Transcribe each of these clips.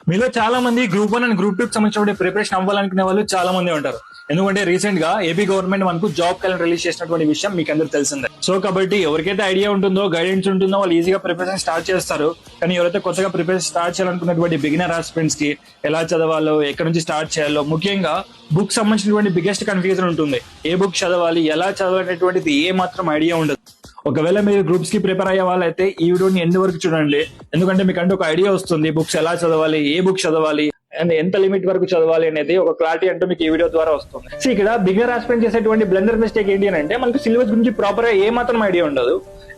మీలో చాలా మంది గ్రూప్ 1 అండ్ గ్రూప్ 2 కి సంబంధించిన ప్రిపరేషన్ అవ్వాలనుకునే వాళ్ళు చాలా మంది ఉంటారు. ఎందుకంటే రీసెంట్ గా ఏపీ గవర్నమెంట్ మనకు జాబ్ క్యాలెండర్ రిలీజ్ చేసినటువంటి విషయం మీకు అందరూ తెలిసిందే. సో కాబట్టి ఎవరికైతే ఐడియా ఉంటుందో, గైడెన్స్ ఉంటుందో వాళ్ళు ఈజీగా ప్రిపరేషన్ స్టార్ట్ చేస్తారు. కానీ ఎవరైతే కొత్తగా ప్రిపరేషన్ స్టార్ట్ చేయాలనుకున్నటువంటి బిగినర్ ఆస్పిరెంట్స్ కి ఎలా చదవాలో, ఎక్కడ నుంచి స్టార్ట్ చేయాలో, ముఖ్యంగా బుక్ సంబంధించినటువంటి బిగ్గెస్ట్ కన్ఫ్యూజన్ ఉంటుంది. ఏ బుక్ చదవాలి, ఎలా చదవాలనేటువంటిది ఏ మాత్రం ఐడియా ఉండదు. ఒకవేళ మీరు గ్రూప్స్ కి ప్రిపేర్ అయ్యే వాళ్ళైతే ఈ వీడియోని ఎండ్ వరకు చూడండి. ఎందుకంటే మీకు అంటే ఒక ఐడియా వస్తుంది, బుక్స్ ఎలా చదవాలి, ఏ బుక్ చదవాలి అండ్ ఎంత లిమిట్ వరకు చదవాలి అనేది ఒక క్లారిటీ అంటూ మీకు ఈ వీడియో ద్వారా వస్తుంది. సో ఇక్కడ బిగినర్ ఆస్పిరెంట్ చేసేటువంటి బ్లెండర్ మిస్టేక్ ఏంటి అంటే మనకు సిలబస్ గురించి ప్రాపర్ గా ఏ మాత్రం ఐడియా ఉండదు.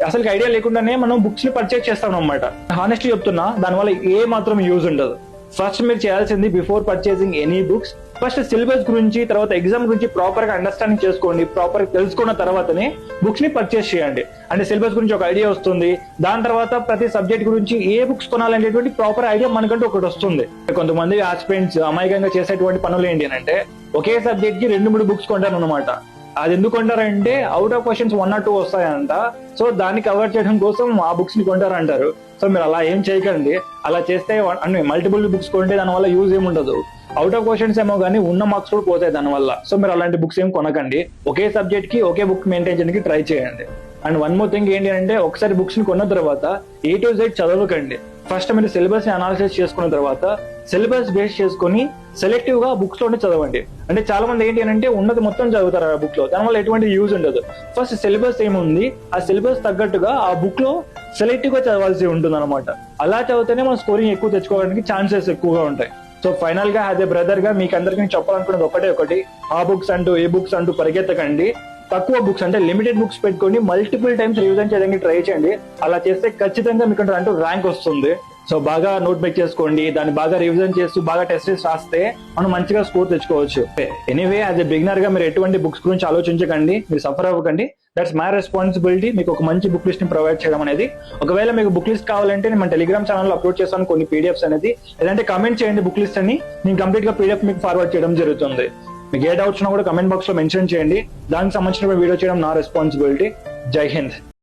అసలు ఐడియా లేకుండానే మనం బుక్స్ ని పర్చేస్ చేస్తాం అనమాట. హానెస్ట్లీ చెప్తున్నా, దానివల్ల ఏ మాత్రం యూజ్ ఉండదు. ఫస్ట్ మీరు చేయాల్సింది before purchasing any books, first syllabus గురించి, తర్వాత ఎగ్జామ్ గురించి ప్రాపర్ గా అండర్స్టాండింగ్ చేసుకోండి. ప్రాపర్ తెలుసుకున్న తర్వాతనే బుక్స్ ని పర్చేస్ చేయండి. అంటే సిలబస్ గురించి ఒక ఐడియా వస్తుంది. దాని తర్వాత ప్రతి సబ్జెక్ట్ గురించి ఏ బుక్స్ కొనాలనేటువంటి ప్రాపర్ ఐడియా మనకంటూ ఒకటి వస్తుంది. కొంతమంది ఆస్పిరెంట్స్ అమాయకంగా చేసేటువంటి పనులు ఏంటి అంటే ఒకే సబ్జెక్ట్ కి 2-3 బుక్స్ కొంటారు అనమాట. అది ఎందుకు కొంటారంటే అవుట్ ఆఫ్ క్వశ్చన్స్ 1 or 2 వస్తాయంట. సో దాన్ని కవర్ చేయడం కోసం ఆ బుక్స్ ని కొంటారంటారు. సో మీరు అలా ఏం చేయకండి. అలా చేస్తే మల్టిపుల్ బుక్స్ కొంటే దానివల్ల యూజ్ ఏమి ఉండదు. అవుట్ ఆఫ్ క్వశ్చన్స్ ఏమో కానీ ఉన్న మార్క్స్ కూడా పోతాయి దానివల్ల. సో మీరు అలాంటి బుక్స్ ఏం కొనకండి. ఒకే సబ్జెక్ట్ కి ఒకే బుక్ మెయింటైన్ చేయడానికి ట్రై చేయండి. అండ్ వన్ మోర్ థింగ్ ఏంటి అంటే ఒకసారి బుక్స్ ని కొన్న తర్వాత A to Z చదవకండి. ఫస్ట్ మీరు సిలబస్ ని అనాలిసిస్ చేసుకున్న తర్వాత సిలబస్ బేస్ చేసుకుని సెలెక్టివ్ గా బుక్స్ లోనే చదవండి. అంటే చాలా మంది ఏంటి అంటే ఉన్నది మొత్తం చదువుతారు ఆ బుక్ లో, దానివల్ల ఎటువంటి యూజ్ ఉండదు. ఫస్ట్ సిలబస్ ఏముంది, ఆ సిలబస్ తగ్గట్టుగా ఆ బుక్ లో సెలెక్టివ్ గా చదవాల్సి ఉంటుంది అనమాట. అలా చదివితేనే మన స్కోరింగ్ ఎక్కువ తెచ్చుకోవడానికి ఛాన్సెస్ ఎక్కువగా ఉంటాయి. సో ఫైనల్ గా యాజ్ ఏ బ్రదర్ గా మీకు అందరికీ చెప్పాలనుకున్నది ఒకటి, ఆ బుక్స్ అంటూ ఏ బుక్స్ అంటూ పరిగెత్తకండి. తక్కువ బుక్స్ అంటే లిమిటెడ్ బుక్స్ పెట్టుకొని మల్టిపుల్ టైమ్స్ రివిజన్ చేయడానికి ట్రై చేయండి. అలా చేస్తే ఖచ్చితంగా మీకు అంటూ ర్యాంక్ వస్తుంది. సో బాగా నోట్ బేక్ చేసుకోండి, దాన్ని బాగా రివిజన్ చేస్తూ బాగా టెస్ట్ రాస్తే మనం మంచిగా స్కోర్ తెచ్చుకోవచ్చు. ఎనీవే యాజ్ ఎ బిగినర్ గా మీరు ఎటువంటి బుక్స్ గురించి ఆలోచించకండి, మీరు సఫర్ అవ్వకండి. దట్స్ మై రెస్పాన్సిబిలిటీ, మీకు ఒక మంచి బుక్ లిస్ట్ ని ప్రొవైడ్ చేయడం అనేది. ఒకవేళ మీకు బుక్ లిస్ట్ కావాలంటే నేను మన టెలిగ్రామ్ ఛానల్ లో అప్లోడ్ చేస్తాను కొన్ని PDFs అనేది. లేదంటే కమెంట్ చేయండి బుక్ లిస్ట్ అని, నేను కంప్లీట్ గా PDF మీకు ఫార్వర్డ్ చేయడం జరుగుతుంది. మీకు ఏ డౌట్స్ ఉన్నా కూడా కమెంట్ బాక్స్ లో మెన్షన్ చేయండి. దానికి సంబంధించిన వీడియో చేయడం నా రెస్పాన్సిబిలిటీ. జై హింద్.